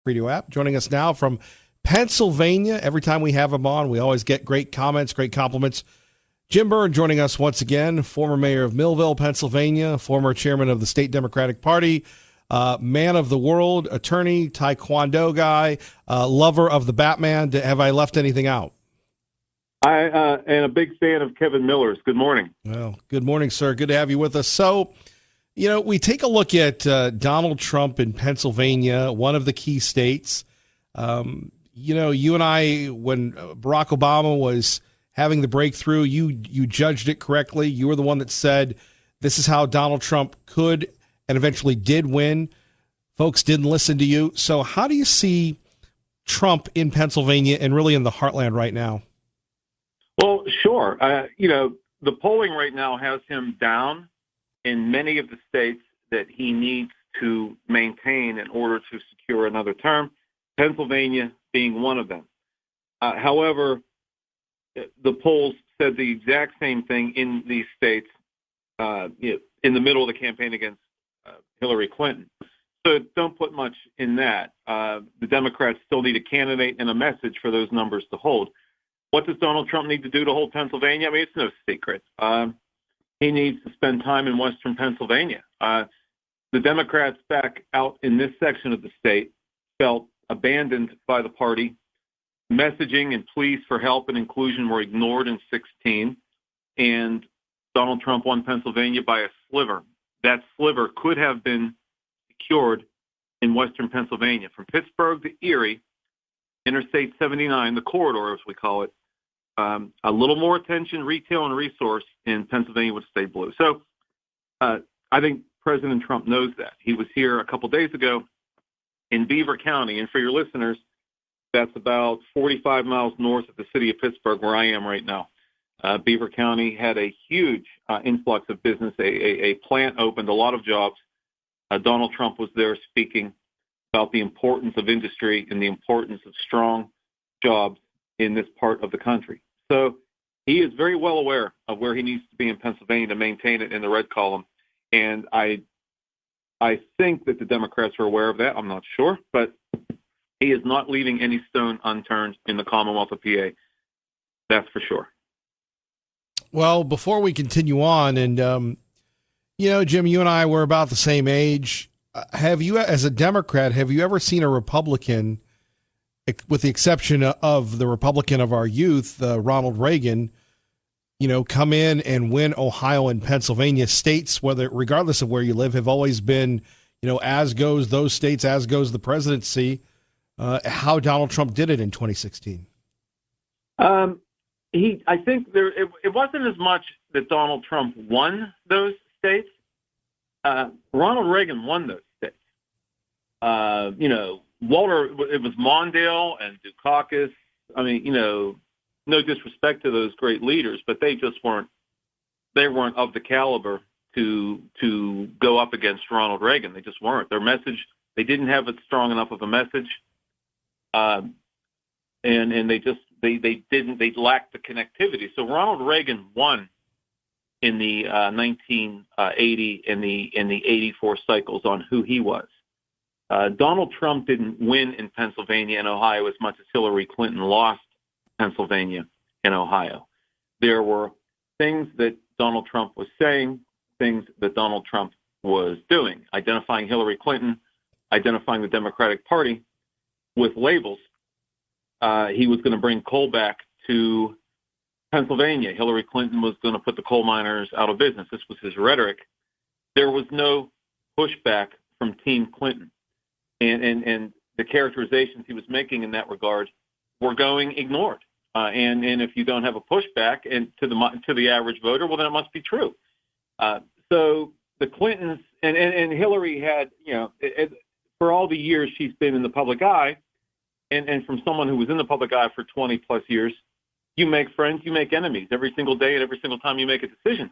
Radio app. Joining us now from Pennsylvania. Every time we have him on, we always get great comments, great compliments. Jim Byrne joining us once again, former mayor of Millville, Pennsylvania, former chairman of the state Democratic Party, man of the world, attorney, taekwondo guy, lover of the Batman. Have I left anything out? I am a big fan of Kevin Miller's. Good morning. Well, good morning, sir. Good to have you with us. So, we take a look at Donald Trump in Pennsylvania, one of the key states. You and I, when Barack Obama was having the breakthrough, you judged it correctly. You were the one that said this is how Donald Trump could and eventually did win. Folks didn't listen to you. So how do you see Trump in Pennsylvania and really in the heartland right now? Well, sure. The polling right now has him down in many of the states that he needs to maintain in order to secure another term, Pennsylvania being one of them. However, the polls said the exact same thing in these states in the middle of the campaign against Hillary Clinton. So don't put much in that. The Democrats still need a candidate and a message for those numbers to hold. What does Donald Trump need to do to hold Pennsylvania? I mean, it's no secret. He needs to spend time in western Pennsylvania. The Democrats back out in this section of the state felt abandoned by the party. Messaging and pleas for help and inclusion were ignored in 2016, and Donald Trump won Pennsylvania by a sliver. That sliver could have been secured in western Pennsylvania. From Pittsburgh to Erie, Interstate 79, the corridor as we call it, a little more attention, retail, and resource in Pennsylvania would stay blue. So I think President Trump knows that. He was here a couple days ago in Beaver County. And for your listeners, that's about 45 miles north of the city of Pittsburgh, where I am right now. Beaver County had a huge influx of business. A plant opened, a lot of jobs. Donald Trump was there speaking about the importance of industry and the importance of strong jobs in this part of the country. So he is very well aware of where he needs to be in Pennsylvania to maintain it in the red column. And I think that the Democrats are aware of that. I'm not sure, but he is not leaving any stone unturned in the Commonwealth of PA. That's for sure. Well, before we continue on, and, Jim, you and I were about the same age. Have you, as a Democrat, have you ever seen a Republican, with the exception of the Republican of our youth, Ronald Reagan, come in and win Ohio and Pennsylvania? States, regardless of where you live, have always been, as goes those states, as goes the presidency. How Donald Trump did it in 2016? I think it wasn't as much that Donald Trump won those states. Ronald Reagan won those states. Walter, it was Mondale and Dukakis. I mean, no disrespect to those great leaders, but they just weren't of the caliber to go up against Ronald Reagan. They just weren't. Their message, they didn't have it strong enough of a message. And they lacked the connectivity. So Ronald Reagan won in the 1980 and the 84 cycles on who he was. Donald Trump didn't win in Pennsylvania and Ohio as much as Hillary Clinton lost Pennsylvania and Ohio. There were things that Donald Trump was saying, things that Donald Trump was doing, identifying Hillary Clinton, identifying the Democratic Party with labels. He was going to bring coal back to Pennsylvania. Hillary Clinton was going to put the coal miners out of business. This was his rhetoric. There was no pushback from Team Clinton. And the characterizations he was making in that regard were going ignored. And if you don't have a pushback and to the average voter, well, then it must be true. So the Clintons and Hillary had, for all the years she's been in the public eye, and from someone who was in the public eye for 20 plus years, you make friends, you make enemies every single day and every single time you make a decision.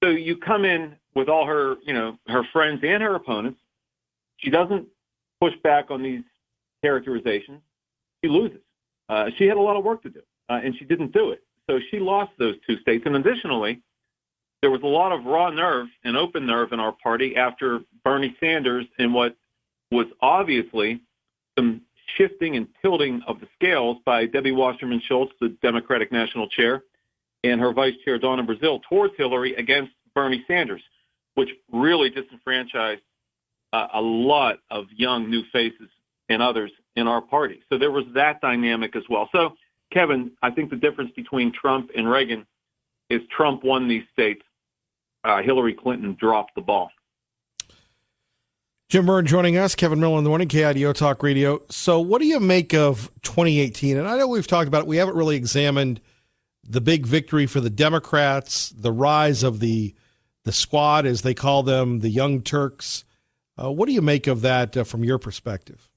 So you come in with all her, her friends and her opponents. She doesn't push back on these characterizations. She loses. She had a lot of work to do, and she didn't do it. So she lost those two states. And additionally, there was a lot of raw nerve and open nerve in our party after Bernie Sanders, in what was obviously some shifting and tilting of the scales by Debbie Wasserman Schultz, the Democratic National Chair, and her Vice Chair, Donna Brazile, towards Hillary against Bernie Sanders, which really disenfranchised a lot of young new faces and others in our party. So there was that dynamic as well. So, Kevin, I think the difference between Trump and Reagan is Trump won these states. Hillary Clinton dropped the ball. Jim Byrne joining us, Kevin Miller in the morning, KIDO Talk Radio. So what do you make of 2018? And I know we've talked about it. We haven't really examined the big victory for the Democrats, the rise of the squad, as they call them, the Young Turks. What do you make of that from your perspective?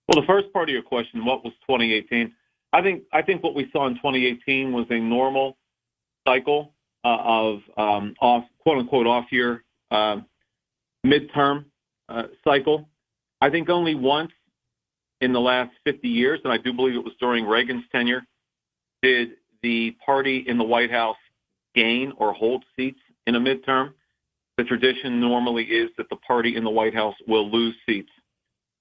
Well, the first part of your question, what was 2018? I think what we saw in 2018 was a normal cycle of quote unquote off year midterm cycle. I think only once in the last 50 years, and I do believe it was during Reagan's tenure, did the party in the White House gain or hold seats in a midterm. The tradition normally is that the party in the White House will lose seats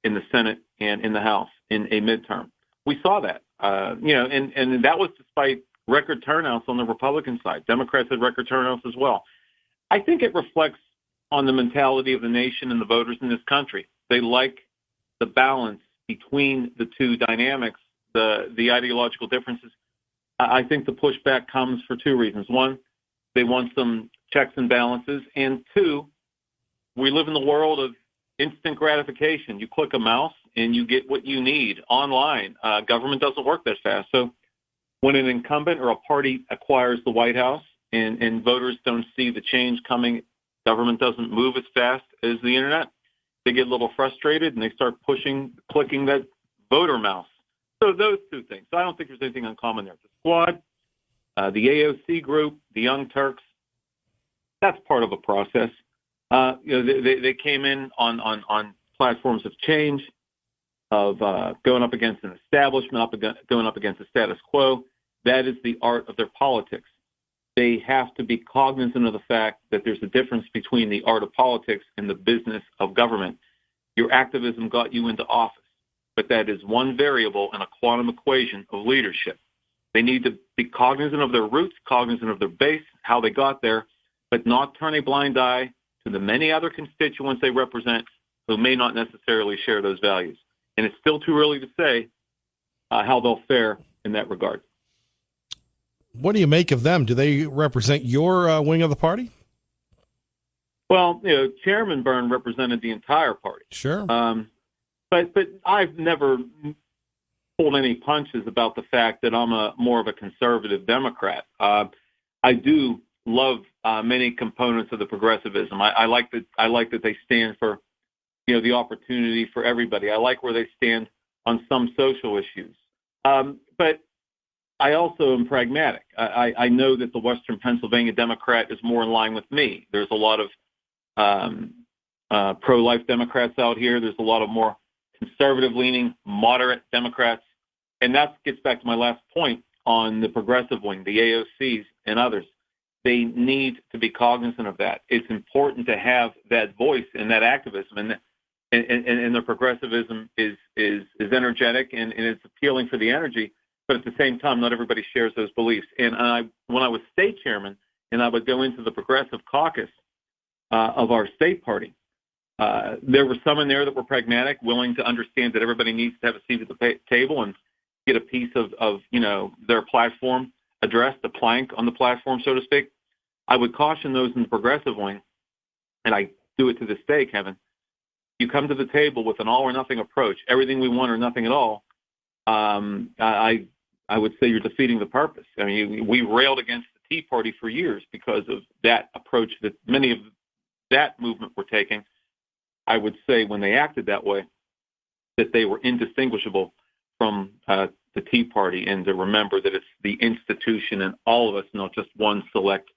in the Senate and in the House in a midterm. We saw that, and that was despite record turnouts on the Republican side. Democrats had record turnouts as well. I think it reflects on the mentality of the nation and the voters in this country. They like the balance between the two dynamics, the ideological differences. I think the pushback comes for two reasons. One, they want some checks and balances. And two, we live in the world of instant gratification. You click a mouse and you get what you need online. Government doesn't work that fast. So when an incumbent or a party acquires the White House and voters don't see the change coming, government doesn't move as fast as the internet, they get a little frustrated and they start clicking that voter mouse. So those two things. So I don't think there's anything uncommon there. The squad, the AOC group, the Young Turks, that's part of a process. They came in on platforms of change, of going up against an establishment, going up against the status quo. That is the art of their politics. They have to be cognizant of the fact that there's a difference between the art of politics and the business of government. Your activism got you into office, but that is one variable in a quantum equation of leadership. They need to be cognizant of their roots, cognizant of their base, how they got there, but not turn a blind eye to the many other constituents they represent who may not necessarily share those values. And it's still too early to say how they'll fare in that regard. What do you make of them? Do they represent your wing of the party? Well, Chairman Byrne represented the entire party. Sure. But I've never pulled any punches about the fact that I'm more of a conservative Democrat. I do love many components of the progressivism. I like that they stand for, the opportunity for everybody. I like where they stand on some social issues. But I also am pragmatic. I know that the Western Pennsylvania Democrat is more in line with me. There's a lot of pro-life Democrats out here. There's a lot of more conservative-leaning, moderate Democrats. And that gets back to my last point on the progressive wing, the AOCs and others. They need to be cognizant of that. It's important to have that voice and that activism, and the progressivism is energetic and it's appealing for the energy. But at the same time, not everybody shares those beliefs. And when I was state chairman, and I would go into the progressive caucus of our state party, there were some in there that were pragmatic, willing to understand that everybody needs to have a seat at the table and get a piece of their platform addressed, the plank on the platform, so to speak. I would caution those in the progressive wing, and I do it to this day, Kevin. You come to the table with an all or nothing approach, everything we want or nothing at all. I would say you're defeating the purpose. I mean, we railed against the Tea Party for years because of that approach that many of that movement were taking. I would say when they acted that way, that they were indistinguishable from the Tea Party, and to remember that it's the institution and all of us, not just one select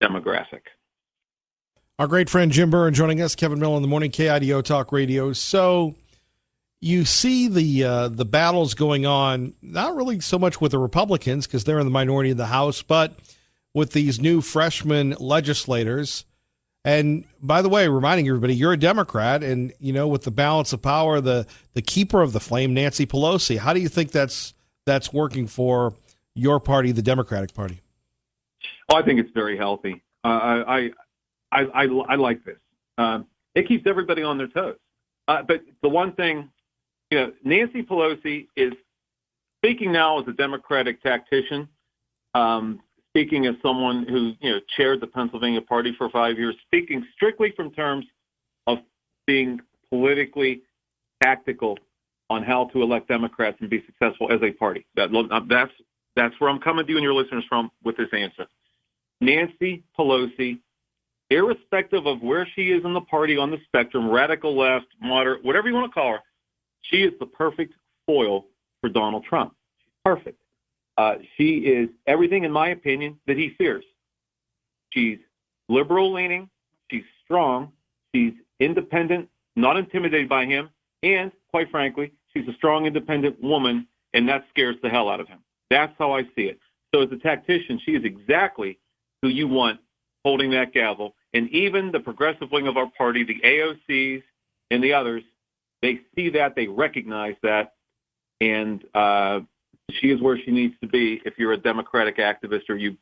demographic. Our great friend Jim Byrne joining us, Kevin Miller in the morning, KIDO Talk Radio. So you see the battles going on, not really so much with the Republicans because they're in the minority in the House, but with these new freshman legislators. And by the way, reminding everybody, you're a Democrat, and with the balance of power, the keeper of the flame, Nancy Pelosi. How do you think that's working for your party, the Democratic Party? Oh, I think it's very healthy. I like this. It keeps everybody on their toes. But the one thing, Nancy Pelosi is speaking now as a Democratic tactician, speaking as someone who, chaired the Pennsylvania Party for 5 years, speaking strictly from terms of being politically tactical on how to elect Democrats and be successful as a party. That's where I'm coming to you and your listeners from with this answer. Nancy Pelosi, irrespective of where she is in the party on the spectrum, radical left, moderate, whatever you want to call her, she is the perfect foil for Donald Trump. She's perfect. She is everything, in my opinion, that he fears. She's liberal-leaning. She's strong. She's independent, not intimidated by him. And, quite frankly, she's a strong, independent woman, and that scares the hell out of him. That's how I see it. So as a tactician, she is exactly who you want holding that gavel. And even the progressive wing of our party, the AOCs and the others, they see that, they recognize that, and she is where she needs to be if you're a Democratic activist or you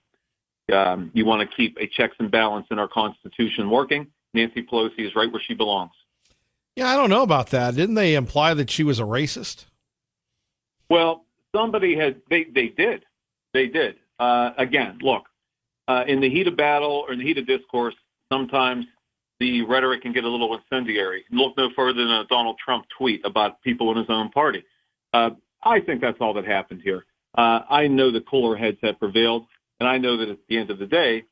want to keep a checks and balance in our Constitution working. Nancy Pelosi is right where she belongs. Yeah, I don't know about that. Didn't they imply that she was a racist? Well, somebody they did. They did. Again, look, in the heat of battle or in the heat of discourse, sometimes the rhetoric can get a little incendiary. Look no further than a Donald Trump tweet about people in his own party. I think that's all that happened here. I know the cooler heads have prevailed, and I know that at the end of the day,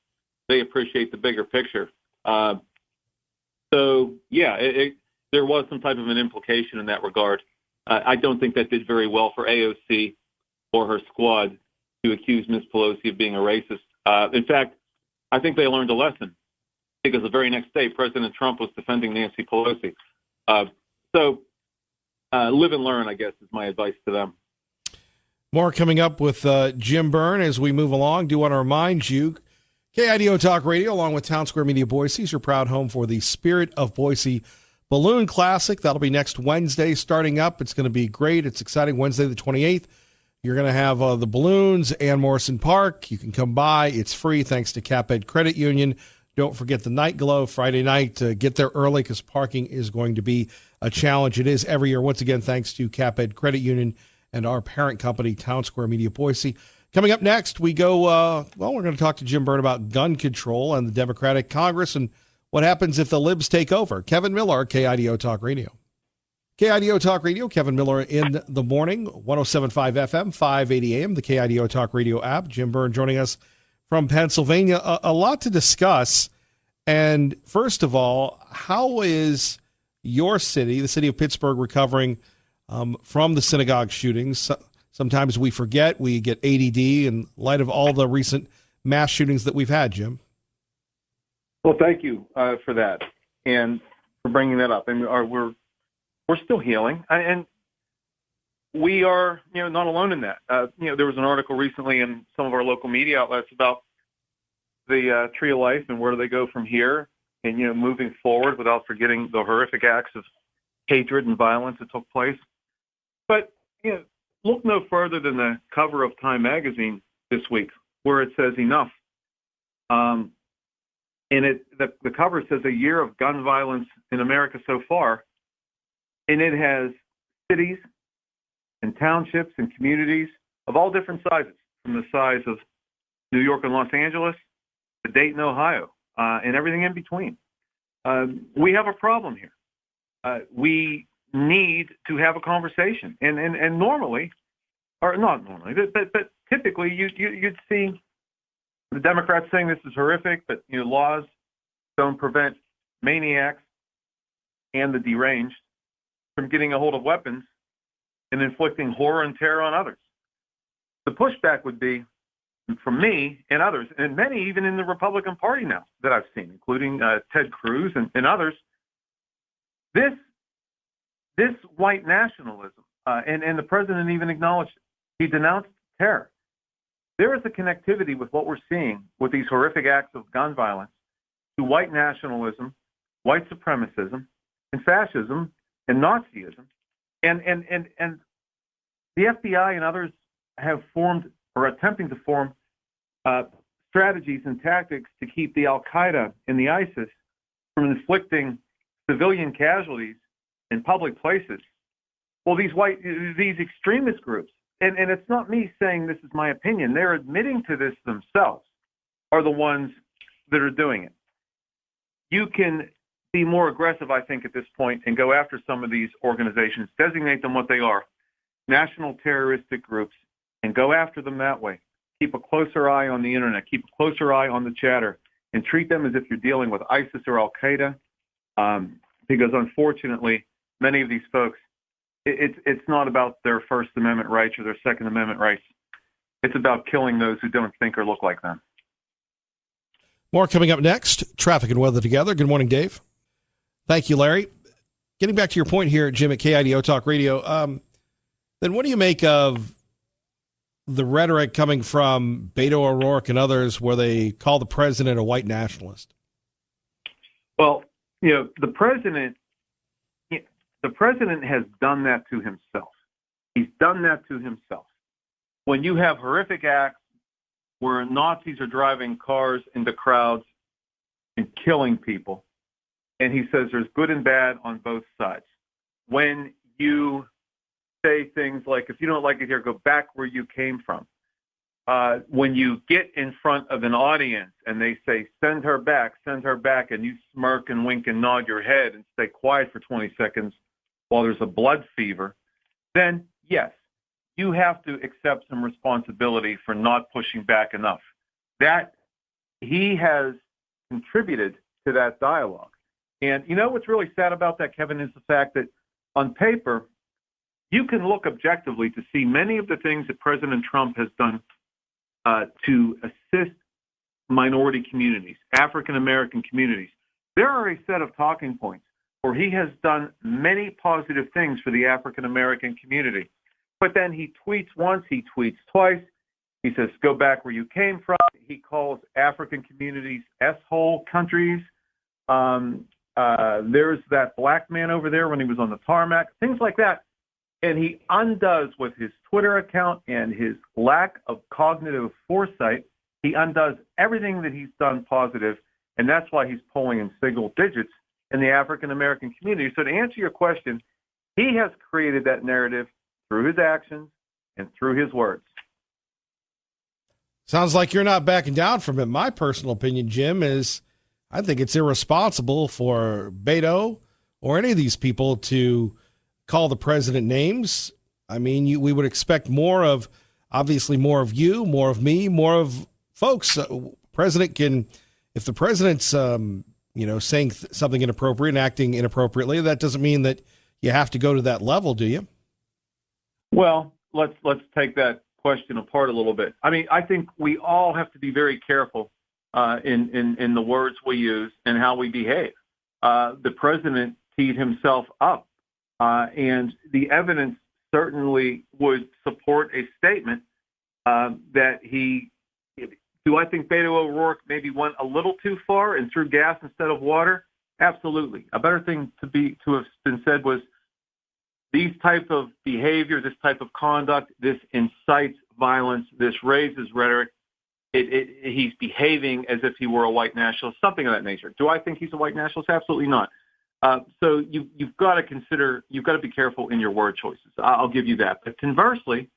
they appreciate the bigger picture. So, yeah, there was some type of an implication in that regard. I don't think that did very well for AOC or her squad to accuse Ms. Pelosi of being a racist. In fact, I think they learned a lesson because the very next day, President Trump was defending Nancy Pelosi. So live and learn, I guess, is my advice to them. More coming up with Jim Byrne as we move along. Do want to remind you, KIDO Talk Radio, along with Town Square Media Boise, is your proud home for the Spirit of Boise Balloon Classic. That'll be next Wednesday starting up. It's going to be great. It's exciting. Wednesday the 28th. You're going to have the balloons and Morrison Park. You can come by. It's free thanks to CapEd Credit Union. Don't forget the Night Glow Friday night. Get there early because parking is going to be a challenge. It is every year. Once again, thanks to CapEd Credit Union and our parent company, Town Square Media Boise. Coming up next, we go, we're going to talk to Jim Byrne about gun control and the Democratic Congress and what happens if the libs take over. Kevin Miller, KIDO Talk Radio. KIDO Talk Radio, Kevin Miller in the morning, 107.5 FM, 580 AM, the KIDO Talk Radio app. Jim Byrne joining us from Pennsylvania. A lot to discuss. And first of all, how is your city, the city of Pittsburgh, recovering from the synagogue shootings? Sometimes we forget, we get ADD in light of all the recent mass shootings that we've had, Jim. Well, thank you for that and for bringing that up. And we're still healing, and we are, not alone in that. There was an article recently in some of our local media outlets about the Tree of Life and where do they go from here, and moving forward without forgetting the horrific acts of hatred and violence that took place. But look no further than the cover of Time magazine this week, where it says enough. And the cover says a year of gun violence in America so far. And it has cities and townships and communities of all different sizes, from the size of New York and Los Angeles to Dayton, Ohio, and everything in between. We have a problem here. We need to have a conversation. And normally, or not normally, but typically you'd see the Democrats saying this is horrific, but laws don't prevent maniacs and the deranged from getting a hold of weapons and inflicting horror and terror on others. The pushback would be from me and others, and many even in the Republican Party now that I've seen, including Ted Cruz and others, this white nationalism, and the president even acknowledged it. He denounced terror. There is a connectivity with what we're seeing with these horrific acts of gun violence to white nationalism, white supremacism, and fascism and Nazism. And the FBI and others have formed or attempting to form strategies and tactics to keep the Al-Qaeda and the ISIS from inflicting civilian casualties in public places. Well, these extremist groups, and it's not me saying this is my opinion, they're admitting to this themselves, are the ones that are doing it. You can be more aggressive, I think, at this point and go after some of these organizations, designate them what they are, national terroristic groups, and go after them that way. Keep a closer eye on the internet, keep a closer eye on the chatter, and treat them as if you're dealing with ISIS or Al-Qaeda, because unfortunately, many of these folks, it's not about their First Amendment rights or their Second Amendment rights. It's about killing those who don't think or look like them. More coming up next. Traffic and weather together. Good morning, Dave. Thank you, Larry. Getting back to your point here, Jim, at KIDO Talk Radio, then what do you make of the rhetoric coming from Beto O'Rourke and others where they call the president a white nationalist? Well, the president has done that to himself. He's done that to himself. When you have horrific acts where Nazis are driving cars into crowds and killing people, and he says there's good and bad on both sides. When you say things like, if you don't like it here, go back where you came from. When you get in front of an audience and they say, send her back, and you smirk and wink and nod your head and stay quiet for 20 seconds while there's a blood fever, then yes, you have to accept some responsibility for not pushing back enough. That he has contributed to that dialogue. And you know what's really sad about that, Kevin, is the fact that on paper, you can look objectively to see many of the things that President Trump has done to assist minority communities, African-American communities. There are a set of talking points where he has done many positive things for the African-American community. But then he tweets once, he tweets twice. He says, go back where you came from. He calls African communities S-hole countries. There's that black man over there when he was on the tarmac, things like that. And he undoes with his Twitter account and his lack of cognitive foresight, he undoes everything that he's done positive, and that's why he's polling in single digits in the African-American community. So to answer your question, he has created that narrative through his actions and through his words. Sounds like you're not backing down from it. My personal opinion, Jim, is I think it's irresponsible for Beto or any of these people to call the president names. I mean, we would expect more of, obviously, more of you, more of me, more of folks. President can, if the president's, saying something inappropriate and acting inappropriately, that doesn't mean that you have to go to that level, do you? Well, let's take that question apart a little bit. I mean, I think we all have to be very careful in the words we use and how we behave. The president teed himself up. And the evidence certainly would support a statement that do I think Beto O'Rourke maybe went a little too far and threw gas instead of water? Absolutely. A better thing to have been said was these type of behavior, this type of conduct, this incites violence, this raises rhetoric. He's behaving as if he were a white nationalist, something of that nature. Do I think he's a white nationalist? Absolutely not. So you've got to be careful in your word choices. I'll give you that. But conversely,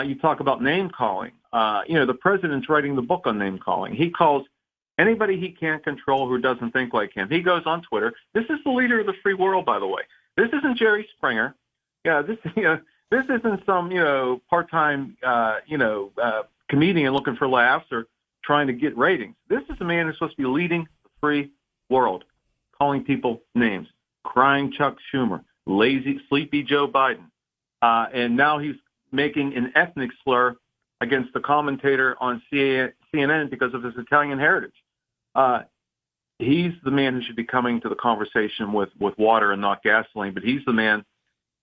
you talk about name calling. The president's writing the book on name calling. He calls anybody he can't control who doesn't think like him. He goes on Twitter. This is the leader of the free world, by the way. This isn't Jerry Springer. This isn't some part-time comedian looking for laughs or trying to get ratings. This is a man who's supposed to be leading the free world, calling people names, crying Chuck Schumer, lazy, sleepy Joe Biden. And now he's making an ethnic slur against the commentator on CNN because of his Italian heritage. He's the man who should be coming to the conversation with water and not gasoline, but he's the man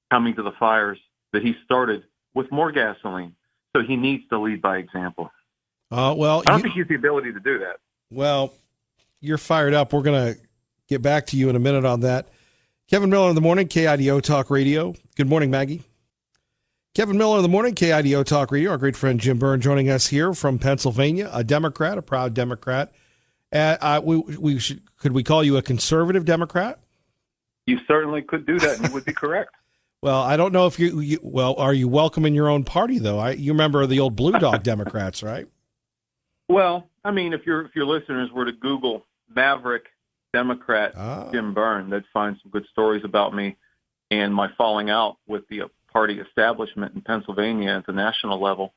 coming to the fires that he started with more gasoline. So he needs to lead by example. I don't think he has the ability to do that. Well, you're fired up. We're going to get back to you in a minute on that. Kevin Miller in the morning, KIDO Talk Radio. Good morning, Maggie. Kevin Miller in the morning, KIDO Talk Radio. Our great friend Jim Byrne joining us here from Pennsylvania, a Democrat, a proud Democrat. Could we call you a conservative Democrat? You certainly could do that, and you would be correct. Well, I don't know if are you welcome in your own party, though? You remember the old Blue Dog Democrats, right? Well, I mean, if your listeners were to Google Maverick Democrat Jim Byrne, they'd find some good stories about me and my falling out with the party establishment in Pennsylvania at the national level.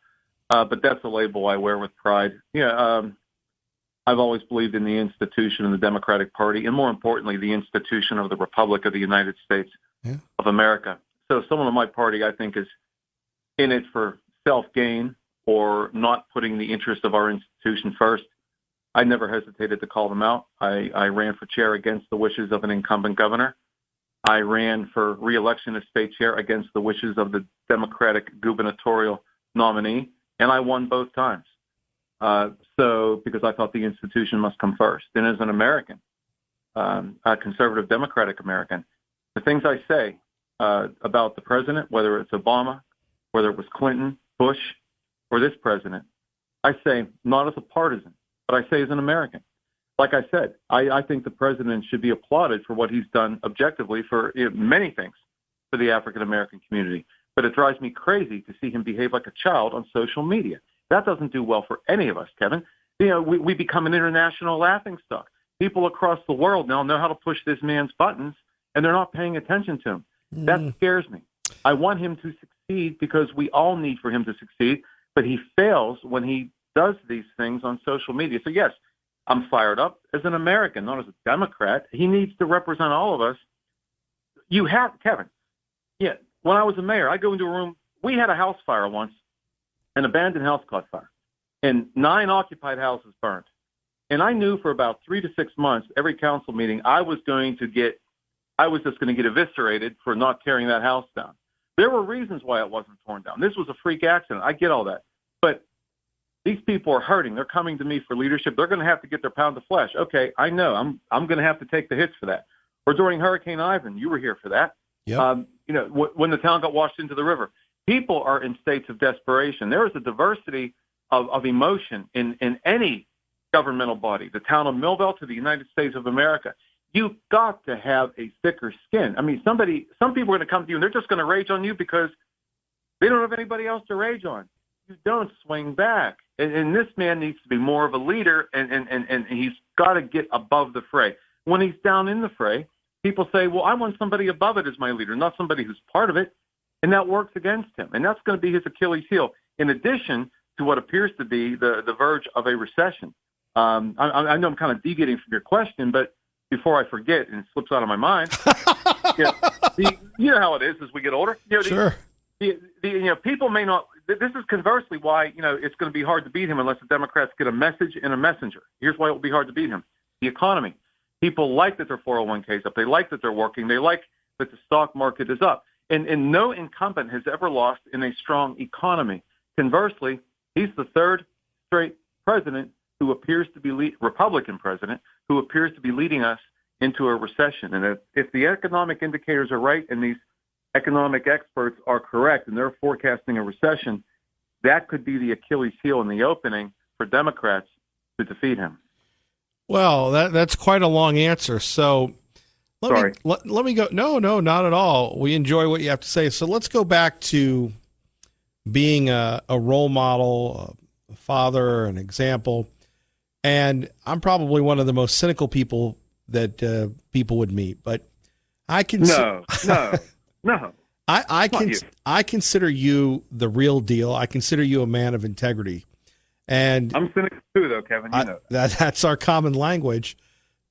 But that's a label I wear with pride. Yeah, I've always believed in the institution of the Democratic Party, and more importantly, the institution of the Republic of the United States of America. So someone in my party, I think, is in it for self-gain or not putting the interest of our institution first. I never hesitated to call them out. I ran for chair against the wishes of an incumbent governor. I ran for re-election as state chair against the wishes of the Democratic gubernatorial nominee, and I won both times. Because I thought the institution must come first. And as an American, a conservative Democratic American, the things I say about the president, whether it's Obama, whether it was Clinton, Bush, or this president, I say not as a partisan, but I say as an American. Like I said, I think the president should be applauded for what he's done objectively for many things for the African-American community. But it drives me crazy to see him behave like a child on social media. That doesn't do well for any of us, Kevin. We become an international laughingstock. People across the world now know how to push this man's buttons, and they're not paying attention to him. That scares me. I want him to succeed because we all need for him to succeed, but he fails when he does these things on social media. So, yes, I'm fired up as an American, not as a Democrat. He needs to represent all of us. You have, Kevin, when I was a mayor, I go into a room. We had a house fire once. An abandoned house caught fire, and 9 occupied houses burned. And I knew for about 3 to 6 months, every council meeting, I was just going to get eviscerated for not tearing that house down. There were reasons why it wasn't torn down. This was a freak accident. I get all that. But these people are hurting. They're coming to me for leadership. They're going to have to get their pound of flesh. Okay, I know. I'm going to have to take the hits for that. Or during Hurricane Ivan, you were here for that. Yep. When the town got washed into the river. People are in states of desperation. There is a diversity of emotion in any governmental body, the town of Millville to the United States of America. You've got to have a thicker skin. I mean, some people are going to come to you and they're just going to rage on you because they don't have anybody else to rage on. You don't swing back. And this man needs to be more of a leader, and he's got to get above the fray. When he's down in the fray, people say, well, I want somebody above it as my leader, not somebody who's part of it. And that works against him. And that's going to be his Achilles heel, in addition to what appears to be the verge of a recession. I know I'm kind of deviating from your question, but before I forget and it slips out of my mind, you know how it is as we get older. Sure. People may not. This is conversely why it's going to be hard to beat him unless the Democrats get a message and a messenger. Here's why it will be hard to beat him: the economy. People like that their 401ks up. They like that they're working. They like that the stock market is up. And no incumbent has ever lost in a strong economy. Conversely, he's the third straight president who appears to be Republican president who appears to be leading us into a recession. And if the economic indicators are right and these economic experts are correct and they're forecasting a recession, that could be the Achilles heel in the opening for Democrats to defeat him. Well, that's quite a long answer. So let me go. No, not at all. We enjoy what you have to say. So let's go back to being a role model, a father, an example. And I'm probably one of the most cynical people that people would meet. But I can no. I consider you the real deal. I consider you a man of integrity. And I'm cynical too, though, Kevin. You know that's our common language.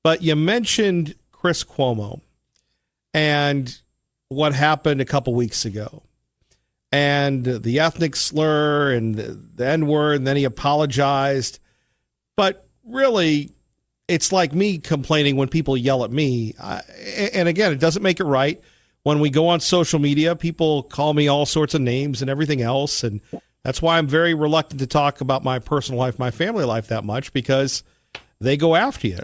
But you mentioned Chris Cuomo and what happened a couple weeks ago, and the ethnic slur and the N-word, and then he apologized. But really, it's like me complaining when people yell at me. And again, it doesn't make it right. When we go on social media, people call me all sorts of names and everything else. And that's why I'm very reluctant to talk about my personal life, my family life that much, because they go after you.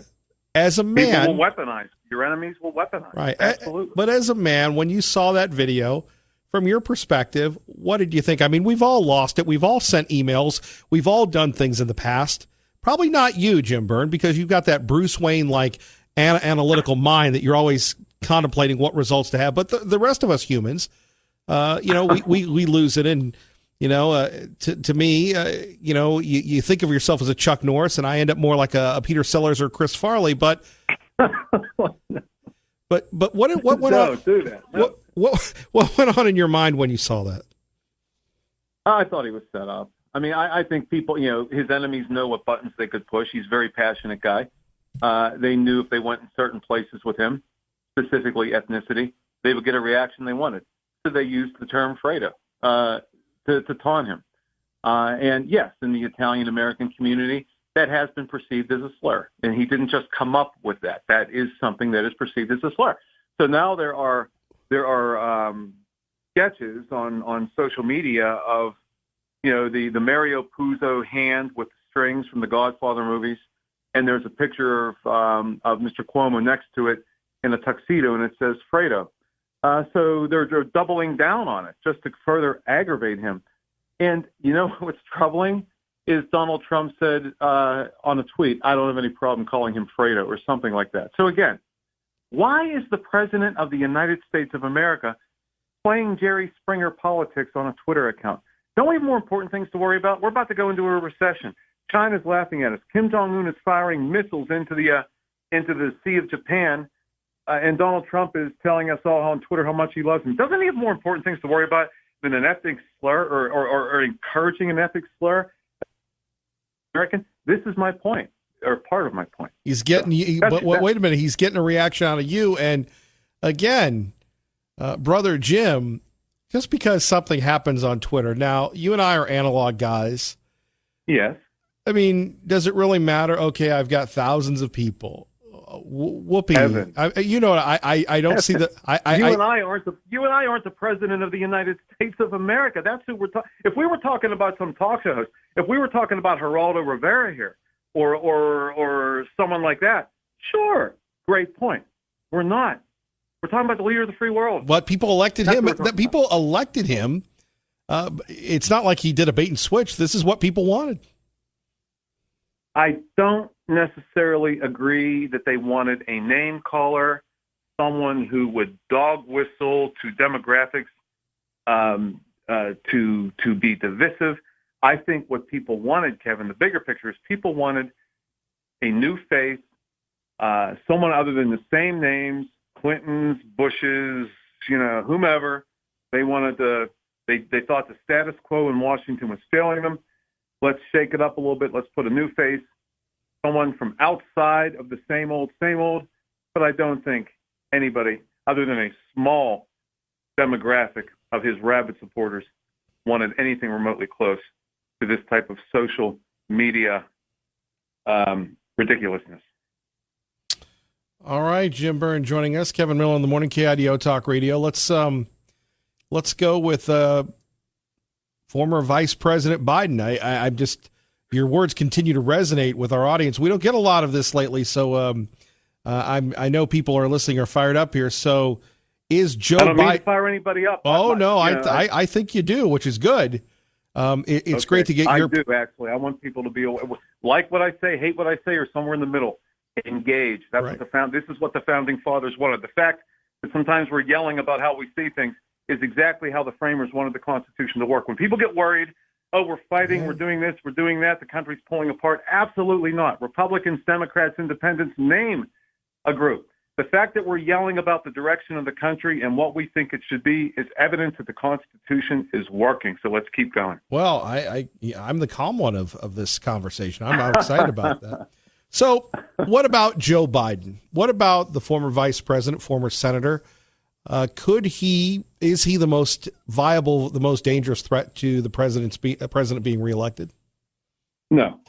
as a man, people will weaponize. Your enemies will weaponize. Right. Absolutely. But as a man, when you saw that video, from your perspective, what did you think? I mean, we've all lost it. We've all sent emails. We've all done things in the past. Probably not you, Jim Byrne, because you've got that Bruce Wayne-like analytical mind that you're always contemplating what results to have. But the rest of us humans, we lose it. And, to me, you think of yourself as a Chuck Norris, and I end up more like a Peter Sellers or Chris Farley. But what went on? Do that. No. What went on in your mind when you saw that? I thought he was set up. I mean, I think people, his enemies know what buttons they could push. He's a very passionate guy. They knew if they went in certain places with him, specifically ethnicity, they would get a reaction they wanted. So they used the term Fredo to taunt him. And yes, in the Italian-American community, that has been perceived as a slur. And he didn't just come up with that. That is something that is perceived as a slur. So now there are sketches on social media of, the Mario Puzo hand with the strings from the Godfather movies. And there's a picture of Mr. Cuomo next to it in a tuxedo, and it says Fredo. So they're doubling down on it just to further aggravate him. And what's troubling is Donald Trump said on a tweet, I don't have any problem calling him Fredo or something like that. So again, why is the President of the United States of America playing Jerry Springer politics on a Twitter account? Don't we have more important things to worry about? We're about to go into a recession. China's laughing at us. Kim Jong-un is firing missiles into the Sea of Japan, and Donald Trump is telling us all on Twitter how much he loves him. Doesn't he have more important things to worry about than an ethnic slur or encouraging an ethnic slur? American, this is my point, or part of my point. He's getting, wait a minute, he's getting a reaction out of you. And again, brother Jim, just because something happens on Twitter, now you and I are analog guys. Yes. I mean, does it really matter? Okay, I've got thousands of people. Whoopee. I don't see the. You and I aren't the president of the United States of America. That's who we're talking. If we were talking about some talk show host, if we were talking about Geraldo Rivera here, or someone like that, sure, great point. We're not. We're talking about the leader of the free world. But people elected him. That people elected him. It's not like he did a bait and switch. This is what people wanted. I don't necessarily agree that they wanted a name caller, someone who would dog whistle to demographics, to be divisive. I think what people wanted, Kevin, the bigger picture is people wanted a new face, someone other than the same names, Clintons, Bushes, whomever. They wanted to. They thought the status quo in Washington was failing them. Let's shake it up a little bit. Let's put a new face, someone from outside of the same old. But I don't think anybody, other than a small demographic of his rabid supporters, wanted anything remotely close to this type of social media ridiculousness. All right, Jim Byrne joining us. Kevin Miller in the morning, KIDO Talk Radio. Let's go with former Vice President Biden. I'm just, your words continue to resonate with our audience. We don't get a lot of this lately, so I know people are listening are fired up here. So is Joe Biden? I don't mean to fire anybody up. I think you do, which is good. It's great to get your. I do actually. I want people to be like what I say, hate what I say, or somewhere in the middle. Engage. That's right. This is what the founding fathers wanted. The fact that sometimes we're yelling about how we see things is exactly how the framers wanted the Constitution to work. When people get worried, oh, we're fighting, we're doing this, we're doing that, the country's pulling apart. Absolutely not. Republicans, Democrats, Independents, name a group. The fact that we're yelling about the direction of the country and what we think it should be is evidence that the Constitution is working. So let's keep going. Well, I'm the calm one of this conversation. I'm excited about that. So what about Joe Biden? What about the former vice president, former senator? Is he the most viable, the most dangerous threat to the president being reelected? No.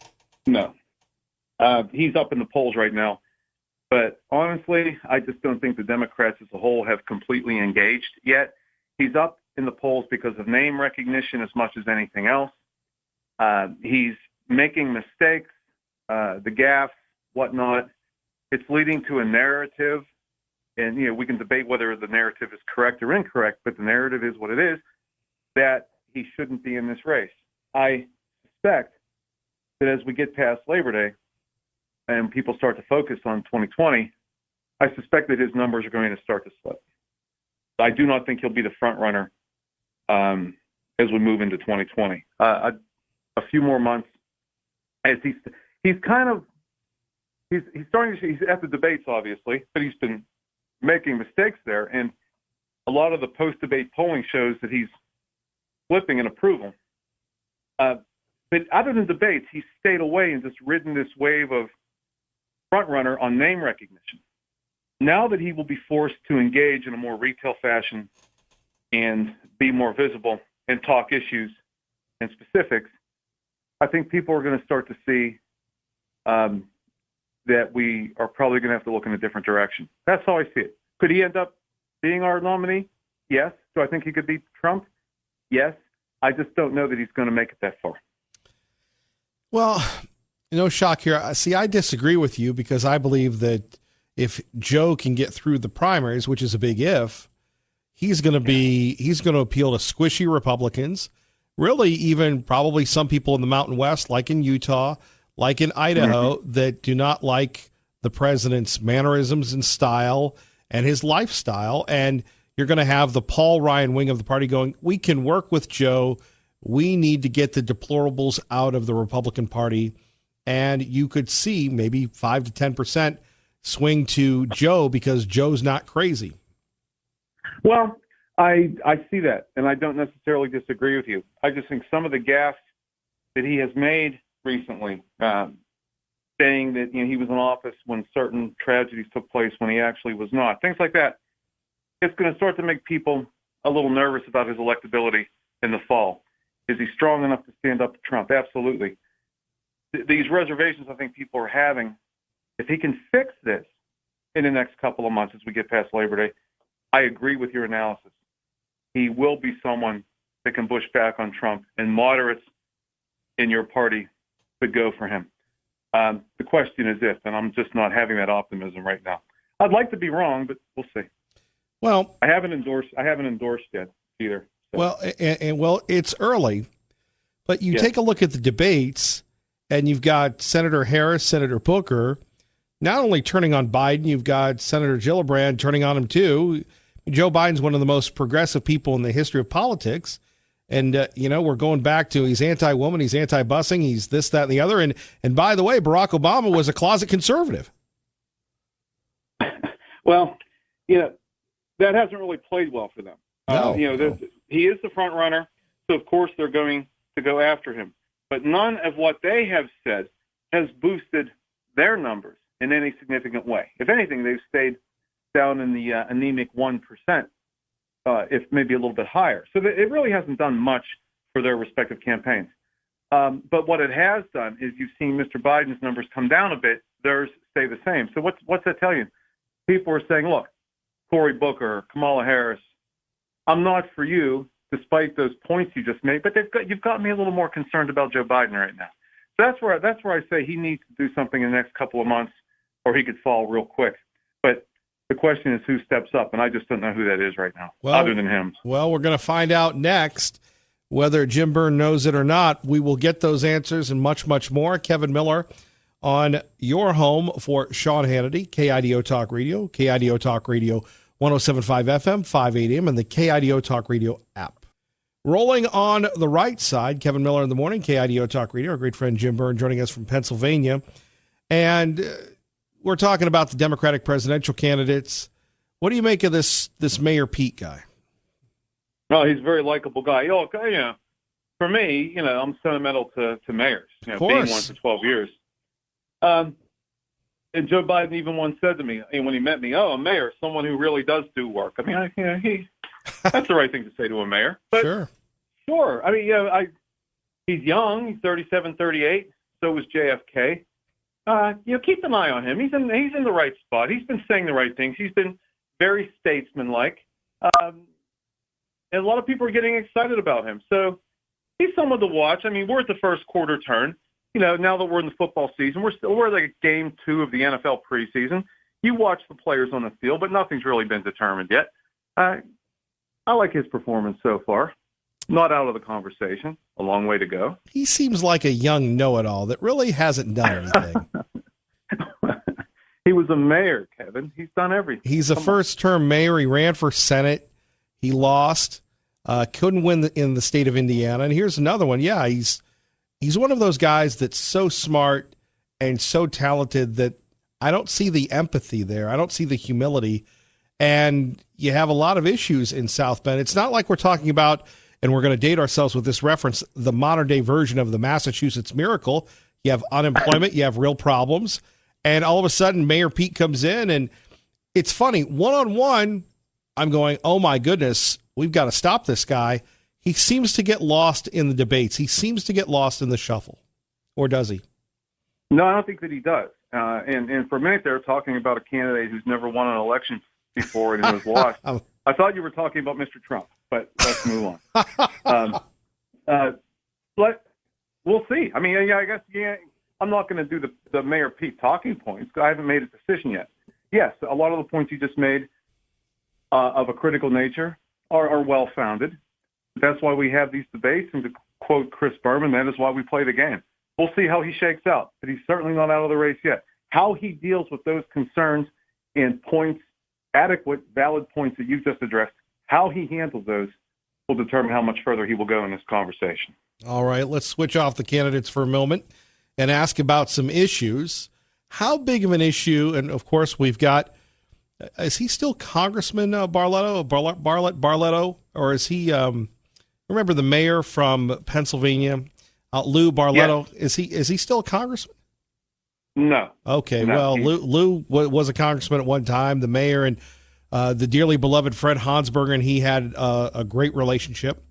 He's up in the polls right now. But honestly, I just don't think the Democrats as a whole have completely engaged yet. He's up in the polls because of name recognition as much as anything else. He's making mistakes, the gaffes, whatnot. It's leading to a narrative, and we can debate whether the narrative is correct or incorrect, but the narrative is what it is, that he shouldn't be in this race. I suspect that as we get past Labor Day and people start to focus on 2020, I suspect that his numbers are going to start to slip. I do not think he'll be the front runner as we move into 2020. A few more months, as he's starting to. He's at the debates, obviously, but he's been making mistakes there, and a lot of the post-debate polling shows that he's slipping in approval. But other than debates, he's stayed away and just ridden this wave of front runner on name recognition. Now that he will be forced to engage in a more retail fashion and be more visible and talk issues and specifics, I think people are going to start to see that we are probably going to have to look in a different direction. That's how I see it. Could he end up being our nominee? Yes. Do I think he could beat Trump? Yes. I just don't know that he's going to make it that far. Well, no shock here. See, I disagree with you because I believe that if Joe can get through the primaries, which is a big if, he's going to appeal to squishy Republicans, really even probably some people in the Mountain West, like in Utah, like in Idaho, that do not like the president's mannerisms and style and his lifestyle. And you're going to have the Paul Ryan wing of the party going, we can work with Joe. We need to get the deplorables out of the Republican Party. And you could see maybe 5 to 10% swing to Joe because Joe's not crazy. Well, I see that, and I don't necessarily disagree with you. I just think some of the gaffes that he has made recently, saying that he was in office when certain tragedies took place when he actually was not, things like that, it's going to start to make people a little nervous about his electability in the fall. Is he strong enough to stand up to Trump? Absolutely. These reservations I think people are having, if he can fix this in the next couple of months as we get past Labor Day, I agree with your analysis. He will be someone that can push back on Trump, and moderates in your party could go for him. The question is if, and I'm just not having that optimism right now. I'd like to be wrong, but we'll see. Well, I haven't endorsed yet either. So. Well, it's early, but you take a look at the debates, and you've got Senator Harris, Senator Booker, not only turning on Biden, you've got Senator Gillibrand turning on him too. Joe Biden's one of the most progressive people in the history of politics. And, we're going back to he's anti-woman, he's anti-busing, he's this, that, and the other. And by the way, Barack Obama was a closet conservative. Well, that hasn't really played well for them. No. He is the front runner, so of course they're going to go after him. But none of what they have said has boosted their numbers in any significant way. If anything, they've stayed down in the anemic 1%, if maybe a little bit higher. So it really hasn't done much for their respective campaigns. But what it has done is you've seen Mr. Biden's numbers come down a bit, theirs stay the same. So what's that tell you? People are saying, look, Cory Booker, Kamala Harris, I'm not for you, despite those points you just made, but you've got me a little more concerned about Joe Biden right now. So that's where I say he needs to do something in the next couple of months, or he could fall real quick. But the question is who steps up, and I just don't know who that is right now, other than him. Well, we're going to find out next whether Jim Byrne knows it or not. We will get those answers and much, much more. Kevin Miller on your home for Sean Hannity, KIDO Talk Radio, KIDO Talk Radio, 107.5 FM, 580 AM, and the KIDO Talk Radio app. Rolling on the right side, Kevin Miller in the morning, KIDO Talk Radio, our great friend Jim Byrne joining us from Pennsylvania. And we're talking about the Democratic presidential candidates. What do you make of this Mayor Pete guy? Well, he's a very likable guy. For me, I'm sentimental to mayors, being one for 12 years. And Joe Biden even once said to me, when he met me, a mayor, someone who really does do work. I mean, that's the right thing to say to a mayor. But sure. I mean, he's young. He's 37, 38. So was JFK. Keep an eye on him. He's in the right spot. He's been saying the right things. He's been very statesmanlike. And a lot of people are getting excited about him. So he's someone to watch. I mean, we're at the first quarter turn. now that we're in the football season, we're like game 2 of the NFL preseason. You watch the players on the field, but nothing's really been determined yet. I like his performance so far. Not out of the conversation. A long way to go. He seems like a young know-it-all that really hasn't done anything. He was a mayor, Kevin. He's done everything. He's a first-term mayor. He ran for Senate. He lost. Couldn't win in the state of Indiana. And here's another one. Yeah, he's one of those guys that's so smart and so talented that I don't see the empathy there. I don't see the humility. And you have a lot of issues in South Bend. It's not like we're talking about, and we're going to date ourselves with this reference, the modern-day version of the Massachusetts Miracle. You have unemployment. You have real problems. And all of a sudden, Mayor Pete comes in, and it's funny. One-on-one, I'm going, oh, my goodness, we've got to stop this guy. He seems to get lost in the debates. He seems to get lost in the shuffle. Or does he? No, I don't think that he does. And for a minute there, talking about a candidate who's never won an election before and was lost, I thought you were talking about Mr. Trump, but let's move on. We'll see. I mean, I guess I'm not going to do the Mayor Pete talking points. I haven't made a decision yet. Yes, a lot of the points you just made of a critical nature are well-founded. That's why we have these debates, and to quote Chris Berman, that is why we play the game. We'll see how he shakes out, but he's certainly not out of the race yet. How he deals with those concerns and points, adequate, valid points that you've just addressed, how he handles those will determine how much further he will go in this conversation. All right, let's switch off the candidates for a moment and ask about some issues. How big of an issue, and of course we've got, is he still Congressman Barletto, or is he, remember the mayor from Pennsylvania, Lou Barletto? Yes. Is he still a congressman? No. Okay, no, well, Lou was a congressman at one time, the mayor, and the dearly beloved Fred Hansberger, and he had a great relationship.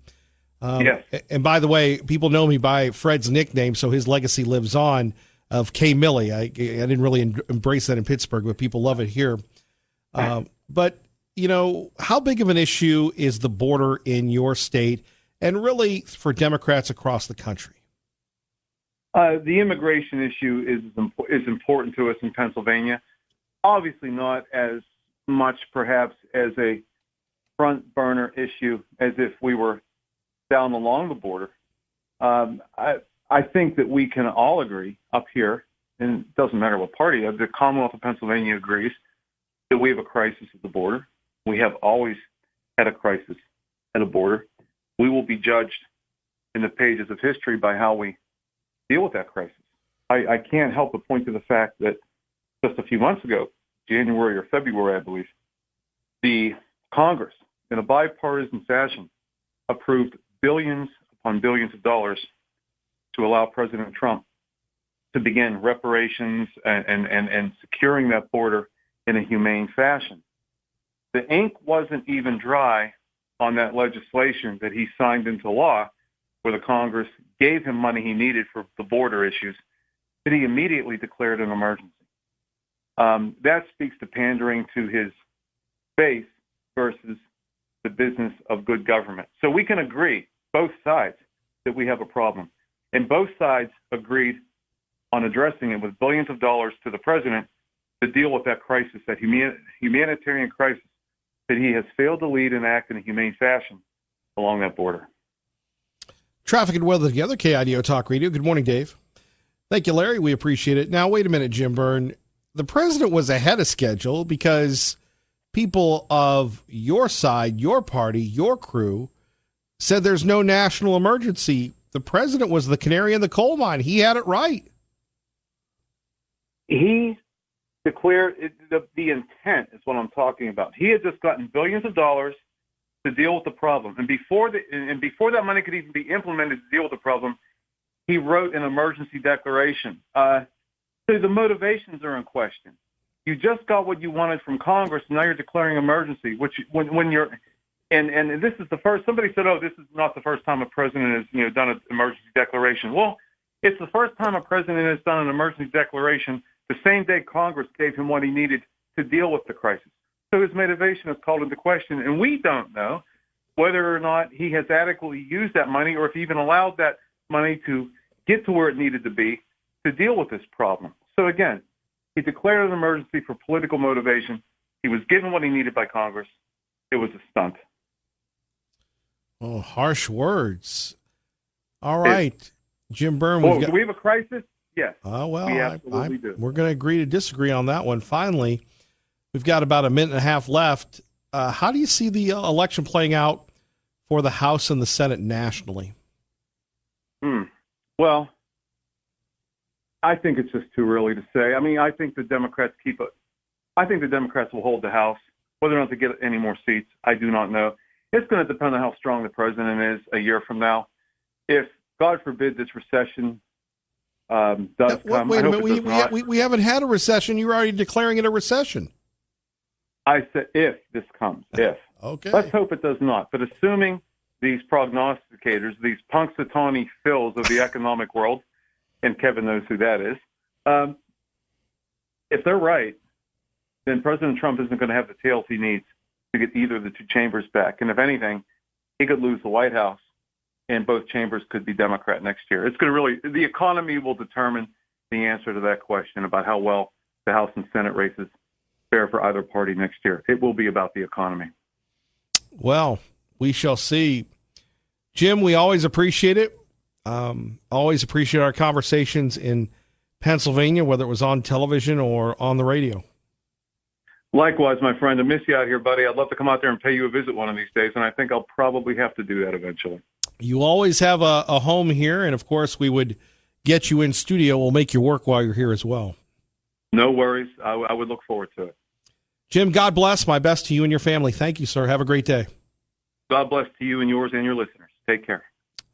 Yes. And by the way, people know me by Fred's nickname, so his legacy lives on, of K. Millie. I didn't really embrace that in Pittsburgh, but people love it here. But, how big of an issue is the border in your state and really for Democrats across the country? The immigration issue is important to us in Pennsylvania. Obviously not as much, perhaps, as a front burner issue as if we were down along the border. I think that we can all agree up here, and it doesn't matter what party, the Commonwealth of Pennsylvania agrees that we have a crisis at the border. We have always had a crisis at a border. We will be judged in the pages of history by how we deal with that crisis. I can't help but point to the fact that just a few months ago, January or February, I believe, the Congress, in a bipartisan fashion, approved billions upon billions of dollars to allow President Trump to begin reparations and securing that border in a humane fashion. The ink wasn't even dry on that legislation that he signed into law, where the Congress gave him money he needed for the border issues, that he immediately declared an emergency. That speaks to pandering to his base versus the business of good government. So we can agree, both sides, that we have a problem. And both sides agreed on addressing it with billions of dollars to the president to deal with that crisis, that humanitarian crisis that he has failed to lead and act in a humane fashion along that border. Traffic and weather together, KIDO Talk Radio. Good morning, Dave. Thank you, Larry. We appreciate it. Now, wait a minute, Jim Byrne. The president was ahead of schedule because people of your side, your party, your crew said there's no national emergency. The president was the canary in the coal mine. He had it right. He declared the intent is what I'm talking about. He had just gotten billions of dollars to deal with the problem. And before that money could even be implemented to deal with the problem, he wrote an emergency declaration. So the motivations are in question. You just got what you wanted from Congress, and now you're declaring emergency, which when you're and this is the first. Somebody said, "Oh, this is not the first time a president has done an emergency declaration." Well, it's the first time a president has done an emergency declaration the same day Congress gave him what he needed to deal with the crisis. So his motivation is called into question, and we don't know whether or not he has adequately used that money or if he even allowed that money to get to where it needed to be to deal with this problem. So again, he declared an emergency for political motivation. He was given what he needed by Congress. It was a stunt. Oh, harsh words. All right, Jim Byrne. Do we have a crisis? Yes. Well, we absolutely do. We're going to agree to disagree on that one. Finally, we've got about a minute and a half left. How do you see the election playing out for the House and the Senate nationally? Well, I think it's just too early to say. I mean, I think the Democrats I think the Democrats will hold the House. Whether or not they get any more seats, I do not know. It's going to depend on how strong the president is a year from now. If, God forbid, this recession does come. Wait a minute. We haven't had a recession. You're already declaring it a recession. I said if this comes. If. Okay. Let's hope it does not. But assuming these prognosticators, these Punxsutawney Phils of the economic world, and Kevin knows who that is, if they're right, then President Trump isn't going to have the tails he needs to get either of the two chambers back. And if anything, he could lose the White House, and both chambers could be Democrat next year. It's going to the economy will determine the answer to that question about how well the House and Senate races fare for either party next year. It will be about the economy. Well, we shall see. Jim, we always appreciate it. Always appreciate our conversations in Pennsylvania, whether it was on television or on the radio. Likewise, my friend. I miss you out here, buddy. I'd love to come out there and pay you a visit one of these days, and I think I'll probably have to do that eventually. You always have a home here, and, of course, we would get you in studio. We'll make you work while you're here as well. No worries. I would look forward to it. Jim, God bless. My best to you and your family. Thank you, sir. Have a great day. God bless to you and yours and your listeners. Take care.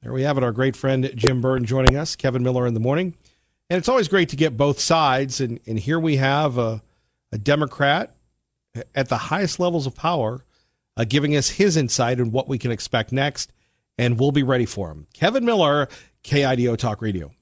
There we have it, our great friend Jim Byrne joining us, Kevin Miller in the morning. And it's always great to get both sides, and here we have a Democrat at the highest levels of power giving us his insight on what we can expect next, and we'll be ready for him. Kevin Miller, KIDO Talk Radio.